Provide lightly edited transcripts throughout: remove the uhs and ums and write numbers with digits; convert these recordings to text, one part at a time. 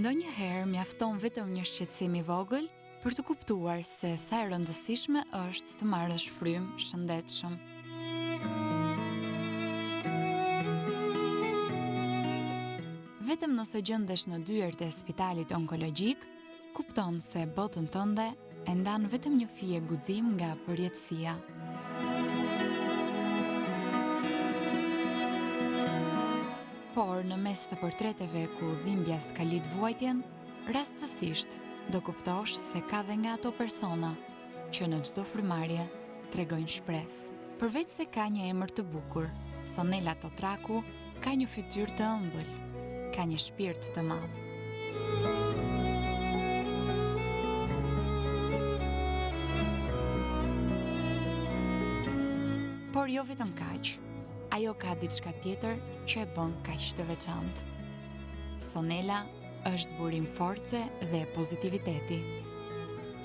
Ndonjëherë mjafton vetëm një shqetësim I vogël për të kuptuar se sa e rëndësishme është të marrësh frymë shëndetshëm. Vetëm nëse gjendesh në dyert e spitalit onkologjik, kupton se botën tënde e ndan vetëm një fije guxim nga përjetësia. Por në mes të portreteve ku dhimbja s'ka lidh vuajtjen, rastësisht do kuptosh se ka dhe nga ato persona që në çdo frymarrje tregojnë shpresë. Përveç se ka një emër të bukur, Sonela Totraku ka një fytyrë të ëmbël, ka një shpirt të madh. Por jo vetëm kaq. Ajo ka diçka tjetër që e bën kaq të veçantë. Sonela është burim force dhe pozitiviteti.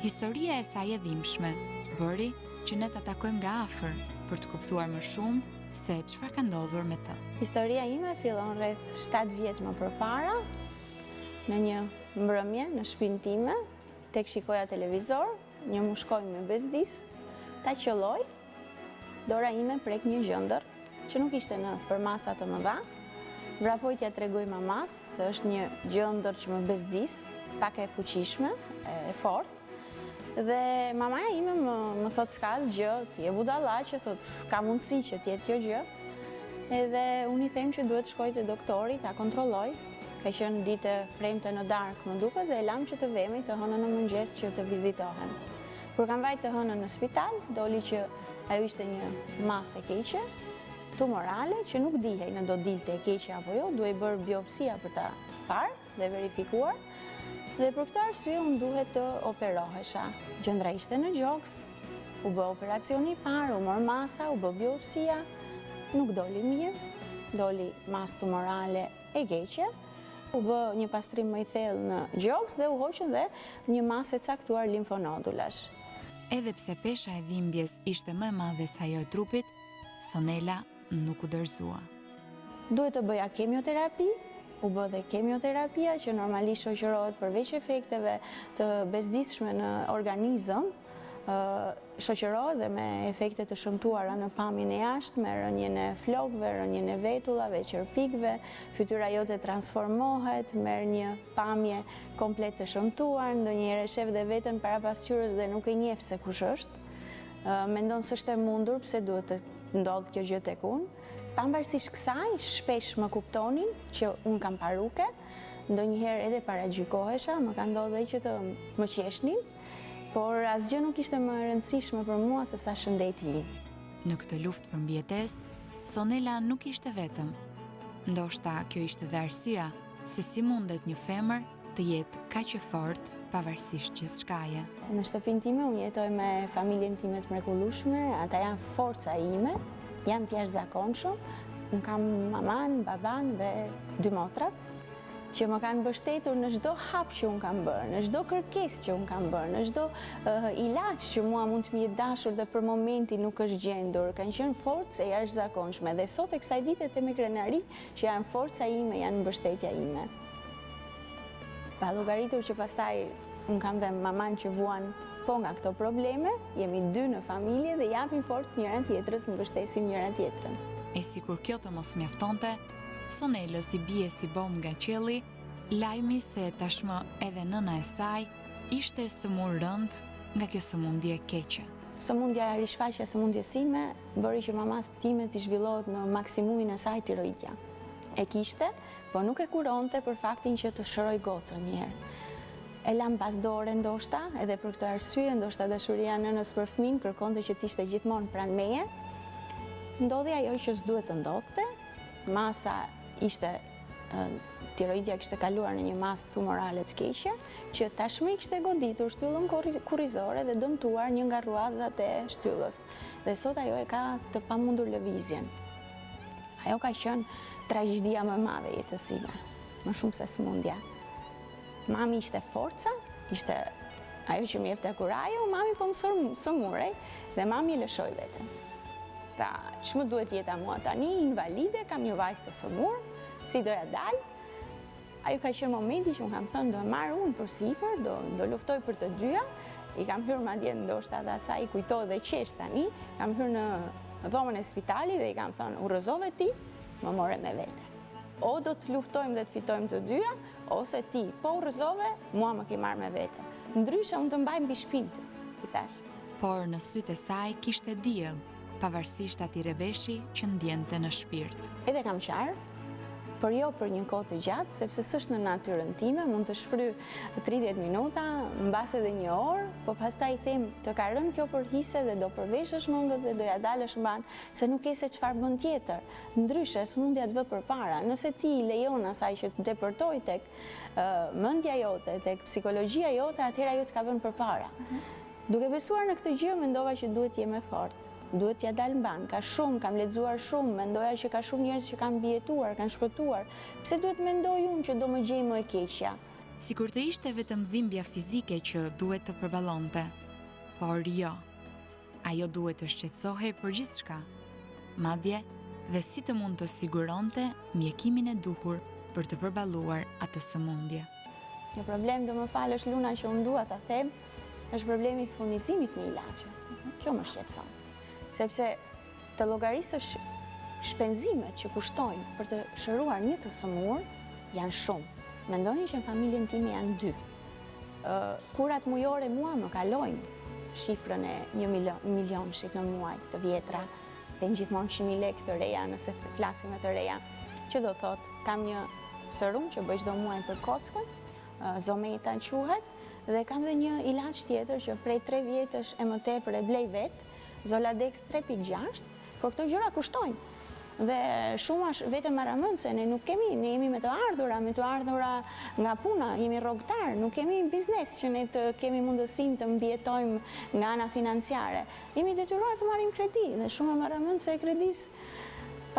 Historia e saj e dhimbshme bëri që ne ta takojmë nga afër për të kuptuar më shumë se çfarë ka ndodhur me të. Historia ime fillon rreth 7 vjet më përpara, në një mbrëmje në shtëpinë time, tek shikoja televizor, një mushkoj me bezdis, ta qelloj, dora ime prek një gjëndër që nuk ishte në përmasa të mëdha. Vrapoj t'ja tregoj mamas se është një gjëndër që më bezdis, pak e fuqishme, e fort. Dhe mamaja ime më thot s'ka asgjë, ti je budalla që thot s'ka mundësi që t'jetë kjo gjë. Edhe unë I them që duhet shkoj te doktori ta kontrolloj. Ka qenë ditë premte në darkë më duket dhe e lam që të vemi të hënën në mëngjes që të vizitohen. Kur kam vajt të hënën në spital, doli që ajo ishte një masë e keqe, tumorale që nuk dihej në do dilte e keqe apo jo, duhej bërë biopsia për ta parë dhe verifikuar. Dhe për këtë arsye unë duhet të operohesha. Gjendra ishte në gjoks, u bë operacioni I parë, u mor masa, u bë biopsia, nuk doli mirë, doli masë tumorale e keqe, u bë një pastrim më I thellë në gjoks dhe u hoqën dhe një masë e caktuar limfonodulash. Edhe pse pesha e dhimbjes ishte më e madhe se ajo e trupit, Sonela nuk u dorëzua. Duhet të bëja kemioterapi, u bë dhe kemioterapia që normalisht shoqërohet përveç efekteve të bezdisshme në organizëm, shoqërohet dhe me efekte të shëmtuara në pamjen e jashtme, me rënjen e flokëve, rënjen e vetullave, qerpikëve, fytyra jote transformohet, merr një pamje komplet të shëmtuar, ndonjëherë e shef dhe veten para pasqyrës dhe nuk e njeh se kush është. Mendon se është e mundur, pse duhet të ndodh kjo gjë tek unë. Pavarësisht kësaj, shpesh më kuptonin që unë kam paruke, ndonjëherë edhe paragjykohesha, më ka ndodhur që të më qeshnin, por asgjë nuk ishte më e rëndësishme për mua se sa shëndeti im. Në këtë luftë për mbijetesë, Sonela nuk ishte vetëm. Ndoshta kjo ishte dhe arsyeja se si mundet një femër të jetë kaq e fortë pavarësisht gjithçkaje. Në shtëpinë time unë jetoj me familjen time të mrekullueshme, ata janë forca ime, janë të jashtëzakonshëm. Unë kam maman, baban dhe 2 motrat që më kanë mbështetur në çdo hap që unë kam bërë, në çdo kërkesë që unë kam bërë, në çdo ilaç që mua mund të më jetë dashur dhe për momentin nuk është gjendur. Kanë qenë forcë e jashtëzakonshme dhe sot e kësaj dite them me krenari që janë forca ime, janë mbështetja ime. Pa llogaritur që pastaj unë kam dhe maman që vuan po nga këto probleme, jemi 2 në familje dhe japim forcë njëra tjetrës, mbështesim njëra tjetrën. E sikur kjo të mos mjaftonte, Sonelës I bie si bombë nga qielli lajmi se tashmë edhe nëna e saj ishte sëmurë rënd nga kjo sëmundje e keqe. Sëmundja e rishfaqja e sëmundjes sime bëri që mamas time të zhvillohet në maksimumin e saj tiroidja. E kishte, po nuk e kuronte për faktin që të shëroj gocën një herë. E lam pas dore ndoshta, edhe për këtë arsye, ndoshta dashuria nënës për fëmin kërkonte që t'ishte gjithmonë pranë meje. Ndodhi ajo që s'duhet të ndodhte, masa ishte, tiroidja kishte kaluar në një masë tumorale të keqe, që tashmë I kishte goditur shtyllën kurrizore dhe dëmtuar një nga rruazat e shtyllës. Dhe sot ajo e ka të pamundur lëvizjen. Ajo ka qenë tragjedia më e madhe e jetës sime, më shumë se sëmundja. Mami ishte forca, ishte ajo që më jepte kurajo, mami po më sëmurej dhe mami e lëshoi veten. Tha, ç'më duhet jeta mua tani, invalide, kam një vajzë të sëmurë, si doja dal. ajo ka qenë momenti që unë kam thënë do e marr unë për sipër, do luftoj për të dyja. I kam hyrë madje ndoshta dhe asaj i kujtohet dhe qesh tani, kam hyrë në dhomën e spitalit dhe i kam thënë urrëzove ti, më more me vete. O do të luftojmë dhe të fitojmë të dyja, ose ti po urrëzove, mua më ke marrë me vete. Ndryshe unë të mbaj mbi shpinë ty, i thash. Por në sytë e saj kishte diell, pavarësisht atij reveshi që ndjente në shpirt. Edhe kam qarë, por jo për një kohë të gjatë, sepse s'është në natyrën time, mund të shfryj 30 minuta, mbas edhe një orë, po pastaj them të ka rënë kjo për hise dhe do përveshësh mendët dhe do ja dalësh mban, se nuk e se çfarë bën tjetër. Ndryshe s'mundja të vë përpara. Nëse ti i lejon asaj që të depërtoj tek mendja jote, tek psikologjia jote, atëherë ajo të ka vënë përpara. Duke besuar në këtë gjë, mendova që duhet të jem e fortë. Duhet t'ja dalë mban, kam lexuar shumë, mendoja që ka shumë njerëz që kanë mbijetuar, kanë shpëtuar. Pse duhet mendoj unë që do më gjej më e keqja? Sikur të ishte vetëm dhimbja fizike që duhet të përballonte, por jo. Ajo duhet të shqetësohej për gjithçka. Madje dhe si të mund të siguronte mjekimin e duhur për të përballuar atë sëmundje. Një problem, do më falësh Luna që unë dua ta them, është problemi i furnizimit me ilaçe. Kjo më shqetëson. Sepse të llogarisësh shpenzimet që kushtojnë për të shëruar një të sëmurë janë shumë. Mendoni që në familjen time janë 2. Kurat mujore mua më kalojnë shifrën e 1 milion në muaj të vjetra, dhe gjithmonë 100.000 lekë të reja nëse flasim me të reja, që do thot kam një sërum që bëj çdo muaj për kockën, Zometa quhet, dhe kam dhe një ilaç tjetër që prej 3 vjetësh e më tepër e blej vetë, Zoladex 3.6, por këto gjëra kushtojnë. Dhe shumë vetëm marramëndse, ne nuk kemi, ne jemi me të ardhura nga puna, jemi rrogtar, nuk kemi biznes që ne të kemi mundësinë të mbijetojmë nga ana financiare. Jemi detyruar të marrim kredi dhe shumë marramëndse e kredis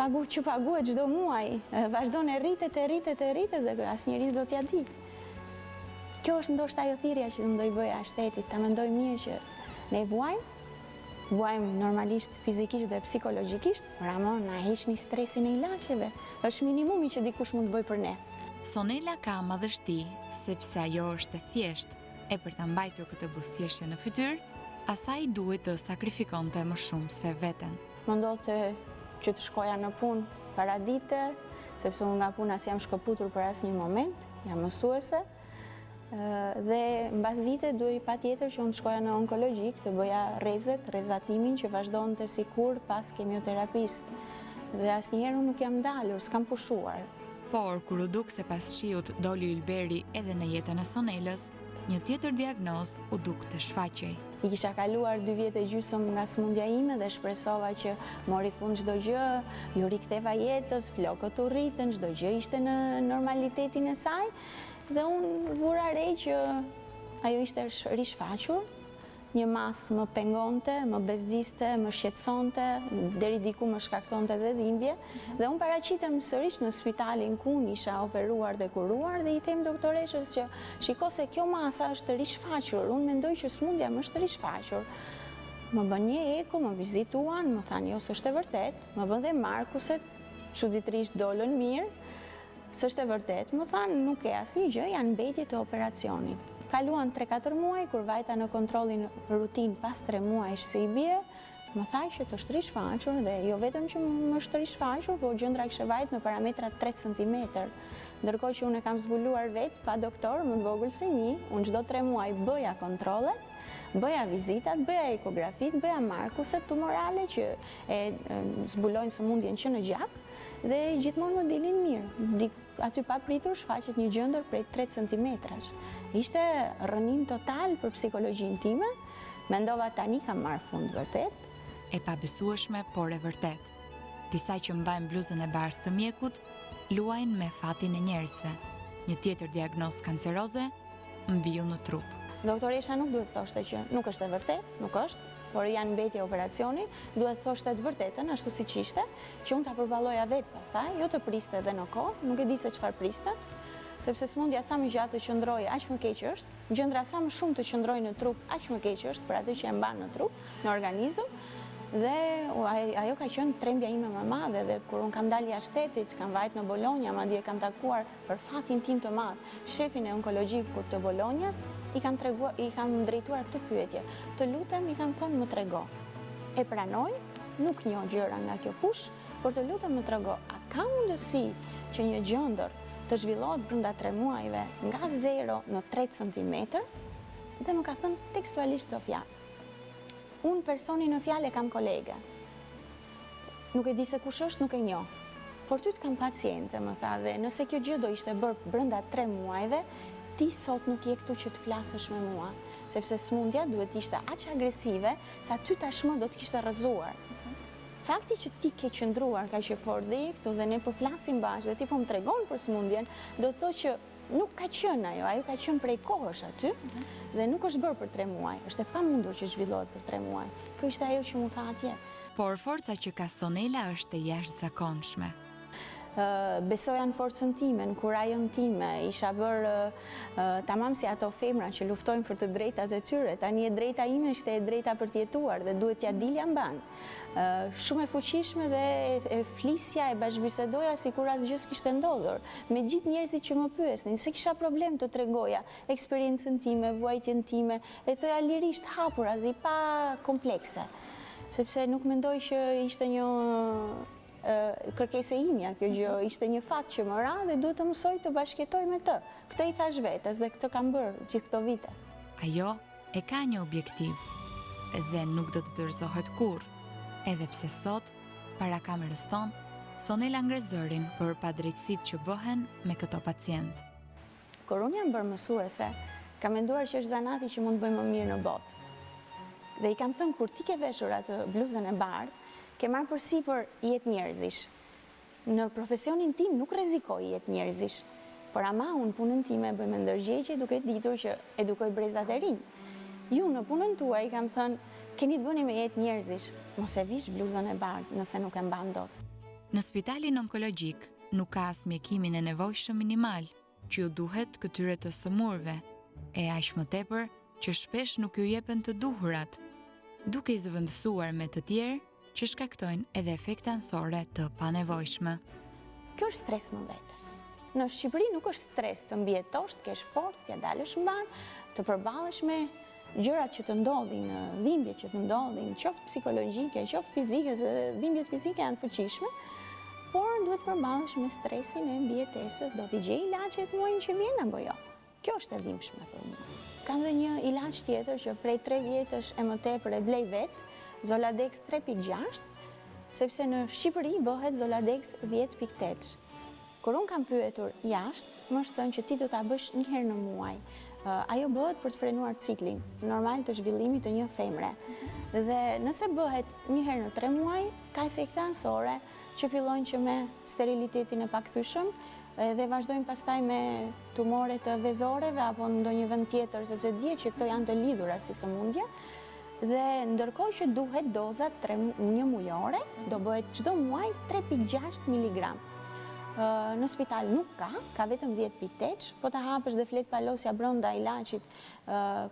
që paguhet çdo muaj, vazhdon e rritet dhe asnjëri s'do t'ja di. Kjo është ndoshta ajo thirrja që do i bëja shtetit, ta mendoj mirë që ne vuajmë normalisht fizikisht dhe psikologjikisht, Ramon, na heqni stresin e ilaçeve. Është minimumi që dikush mund të bëj për ne. Sonela ka madhështi, sepse ajo është e thjeshtë, e për ta mbajtur këtë buzëqeshje në fytyrë, asaj duhet të sakrifikonte më shumë se veten. Më ndodhte që të shkoja në punë para dite, sepse unë nga puna s'jam shkëputur për asnjë moment, jam mësuese. Dhe mbas dite duhej patjetër që unë shkoja në onkologjik të bëja rrezatimin që vazhdonte sikur pas kemioterapisë. Dhe asnjëherë unë nuk jam dalur, s'kam pushuar. Por kur u duk se pas shiut doli ylberi edhe në jetën e Sonelës, një tjetër diagnozë u duk të shfaqej. I kisha kaluar 2 vjet e gjysmë nga smundja ime dhe shpresova që mori fund çdo gjë, ju riktheva jetës, flokët u rritën, çdo gjë ishte në normalitetin e saj. Dhe unë vura re që ajo ishte rishfaqur, një masë më pengonte, më bezdiste, më shqetësonte, deri diku më shkaktonte dhe dhimbje. Dhe unë paraqitem sërish në spitalin ku isha operuar dhe kuruar dhe i them doktoreshës që shiko se kjo masa është rishfaqur, unë mendoj që smundja më është rishfaqur. Më bën një eko, më vizituan, më thanë jo s'është e vërtet, më bën dhe markuset, çuditërisht dolën mirë. S'është e vërtet, më thanë, nuk e asnjë gjë, janë mbetje të operacionit. Kaluan 3-4 muaj, kur vajta në kontrollin rutin pas 3 muajsh se i bie, më thaj që të është rishfaqur dhe jo vetëm që më është rishfaqur, po gjëndra kishte vajt në parametra 3 cm. Ndërkohë që unë e kam zbuluar vetë, pa doktor, më të vogël se një, unë çdo 3 muaj bëja kontrollet, bëja vizitat, bëja ekografit, bëja markuset tumorale që e zbulojnë sëmundjen që në gjak, dhe gjithmonë më dilin mirë. Aty pa pritur shfaqet një gjëndër prej 3 cm-sh. Ishte rënim total për psikologjinë time, mendova tani kam marrë fund vërtet. E pabesueshme, por e vërtet. Disa që mbajnë bluzën e bardhë të mjekut, luajnë me fatin e njerëzve. Një tjetër diagnozë kanceroze mbiu në trup. Doktoresha nuk duhet thoshte që nuk është e vërtet, nuk është, por janë mbetje operacioni, duhet thoshte të vërtetën, ashtu siç ishte, që unë ta përballoja vetë pastaj, jo të priste edhe në kohë, nuk e di se çfarë priste, sepse smundja sa më gjatë të qëndrojë, aq më keq është, gjëndra sa më shumë të qëndrojë në trup, aq më keq është për atë që e mban në trup, në organizëm, Dhe ajo ka qenë trembja ime më madhe dhe kur unë kam dalë jashtë shtetit, kam vajt në Bologna, madje kam takuar për fatin tim të madh shefin e onkologjikut të Bolognas, i kam drejtuar këtë pyetje. Të lutem, i kam thonë, më trego. E pranoj, nuk njoh gjëra nga kjo fushë, por të lutem më trego, a ka mundësi që një gjendër të zhvillohet brenda 3 muajve nga 0 në 3 cm? Dhe më ka thënë tekstualisht të fjalë. Unë personi në fjalë e kam kolege. Nuk e di se kush është, nuk e njoh. Por ty të kam paciente, më tha, dhe nëse kjo gjë do ishte bërë brenda 3 muajve, ti sot nuk je këtu që të flasësh me mua, sepse smundja duhet ishte aq agresive sa ty tashmë do të kishte rrëzuar. Fakti që ti ke qëndruar kaq e fortë dhe je këtu dhe ne po flasim bashkë dhe ti po më tregon për smundjen, do të thotë që nuk ka qenë ajo ka qenë prej kohësh aty dhe nuk është bërë për 3 muaj, është e pamundur që zhvillohet për 3 muaj. Kjo ishte ajo që mu tha atje. Por forca që ka Sonela është e jashtëzakonshme. Besoja në forcën time, në kurajën time, isha bërë tamam si ato femra që luftojnë për të drejtat e tyre, tani e drejta ime ishte e drejta për t'jetuar dhe duhet t'ja dilja mban. Shumë e fuqishme dhe e flisja e bashkëbisedoja si kur asgjë s'kishte ndodhur. Me gjithë njerëzit që më pyesnin, se kisha problem të tregoja eksperiencën time, vuajtjen time, e thoja lirisht hapur, azi pa komplekse. Sepse nuk mendoj që ishte një kërkesë e imja, kjo gjë ishte një fat që më ra dhe duhet të mësoj të bashkëjetoj me të. Këtë i thash vetes dhe këtë kam bërë gjithë këto vite. Ajo e ka një objektiv dhe nuk do të dorëzohet kurrë, edhe pse sot, para kamerës tonë, Sonela ngre zërin për padrejtësitë që bëhen me këto pacient. Kur unë jam bërë mësuese, kam menduar që është zanati që mund të bëj më mirë në botë. Dhe i kam thënë, kur ti ke veshur atë bluzën e bardhë, ke marrë përsipër jetë njerëzish. Në profesionin tim nuk rrezikoj jetë njerëzish, por ama unë punën time bëj me ndërgjegje duke ditur që edukoj brezat e rinj. Ju në punën tuaj kam thënë, keni të bëni me jetë njerëzish, mos e vish bluzën e bardhë nëse nuk e mban dot. Në spitalin onkologjik nuk ka as mjekimin e nevojshëm minimal që ju duhet këtyre të sëmurëve, e aq më tepër që shpesh nuk ju jepen të duhurat, duke i zëvendësuar me të tjerë që shkaktojnë edhe efekte ansore të panevojshme. Kjo është stres më vete. Në Shqipëri nuk është stres të mbjetosh, të kesh forcë, t'ja dalësh mban, të përballesh me gjërat që të ndodhin, dhimbjet që të ndodhin, qoftë psikologjike, qoftë fizike, dhimbjet fizike janë fuqishme, por duhet përballesh me stresin e mbijetesës, do t'i gjej ilaçet muajin që vjen apo jo. Kjo është e dhimbshme për mua. Kam dhe një ilaç tjetër që prej 3 vjetësh e më tepër e blej vetë, Zoladex 3.6, sepse në Shqipëri bëhet Zoladex 10.8. Kur unë kam pyetur jashtë, më është thënë që ti do ta bësh një herë në muaj. Ajo bëhet për të frenuar ciklin normal të zhvillimit të një femre. Dhe nëse bëhet një herë në 3 muaj, ka efekte ansore që fillojnë që me sterilitetin e pakthyeshëm dhe vazhdojnë pastaj me tumore të vezoreve apo në ndonjë vend tjetër, sepse dihet që këto janë të lidhura si sëmundje. Dhe ndërkohë që duhet dozat një mujore, do bëhet çdo muaj 3.6 mg. Në spital nuk ka vetëm 10.8, po ta hapësh dhe flet palosja brenda ilaçit,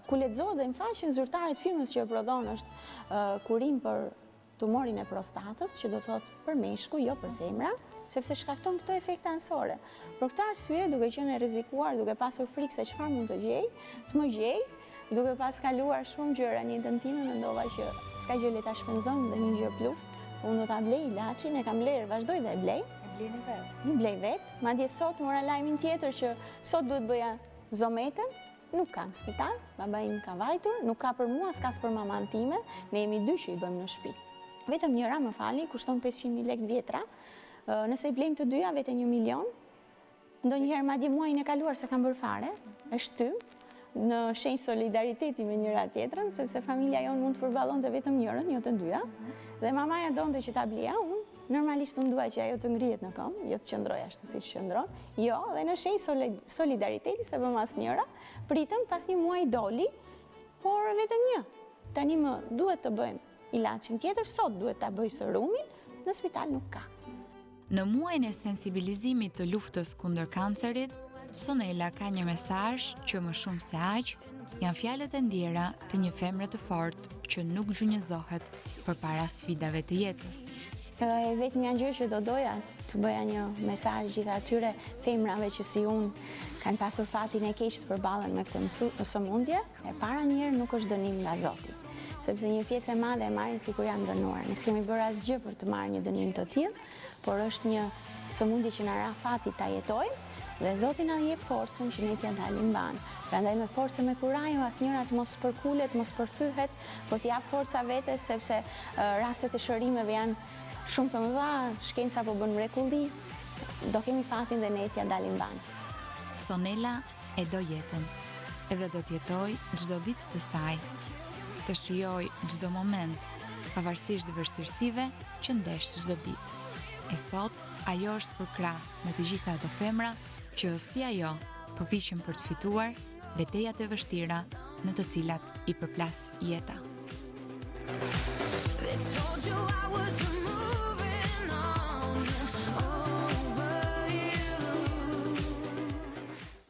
ku lexohet dhe në faqen zyrtare të firmës që e prodhon është kurim për tumorin e prostatës, që do thotë për meshkuj, jo për femra, sepse shkakton këto efekte ansore. Për këtë arsye, duke qenë e rrezikuar, duke pasur frikë se çfarë mund të gjej, të më gjej. Duke pas kaluar shumë gjëra në jetën time, mendova që s'ka gjë le ta shpenzon dhe një gjë plus. Unë do ta blej ilaçin, e kam blerë, vazhdoj dhe e blej. E bleni vetë? I blej vetë. Madje sot mora lajmin tjetër që sot duhet bëja zometën, nuk ka në spital, baba im ka vajtur, nuk ka për mua, s'ka për maman time, ne jemi 2 që i bëjmë në shtëpi. Vetëm njëra më fali, kushton 500.000 lekë vjetra. Nëse i blejmë të dyja vetëm 1 milion. Ndonjëherë madje muajin e kaluar se kam bërë fare, e shtym në shenjë solidariteti me njëra tjetrën, sepse familja jonë mund të përballonte vetëm njërën, jo të dyja. Dhe mamaja donte që ta blija unë. Normalisht unë dua që ajo të ngrihet në këmbë, jo të qëndroj ashtu siç qëndron. Jo, dhe në shenjë solidariteti se bëm asnjëra, pritëm pas 1 muaji doli, por vetëm një. Tani më duhet të bëjmë ilaçin tjetër, sot duhet ta bëj serumin, në spital nuk ka. Në muajin e sensibilizimit të luftës kundër kancerit, Sonela ka një mesazh që më shumë se aq janë fjalët e ndjera të një femre të fortë që nuk gjunjëzohet përpara sfidave të jetës. Vetëm një gjë që do doja të bëja një mesazh gjithë atyre femrave që si unë kanë pasur fatin e keq të përballen me këtë sëmundje, e para njëherë nuk është dënim nga Zoti. Sepse një pjesë e madhe e marrin sikur janë dënuar. Ne s'kemi bërë asgjë për të marrë një dënim të tillë, por është një sëmundje që na ra fati ta jetojmë dhe Zoti na jep forcën që ne t'ja dalim mban. Prandaj me forcë me kurajo asnjëra të mos përkulet, mos përthyhet, po t'jap forca vetes sepse rastet e shërimeve janë shumë të mëdha, shkenca po bën mrekulli, do kemi fatin dhe ne t'ja dalim mban. Sonela e do jetën, edhe do t'jetoj çdo ditë të saj, të shijoj çdo moment, pavarësisht vështirësive që ndesh çdo ditë. E sot, ajo është për krah me të gjitha ato femra që si ajo përpiqen për të fituar betejat e vështira në të cilat i përplas jeta.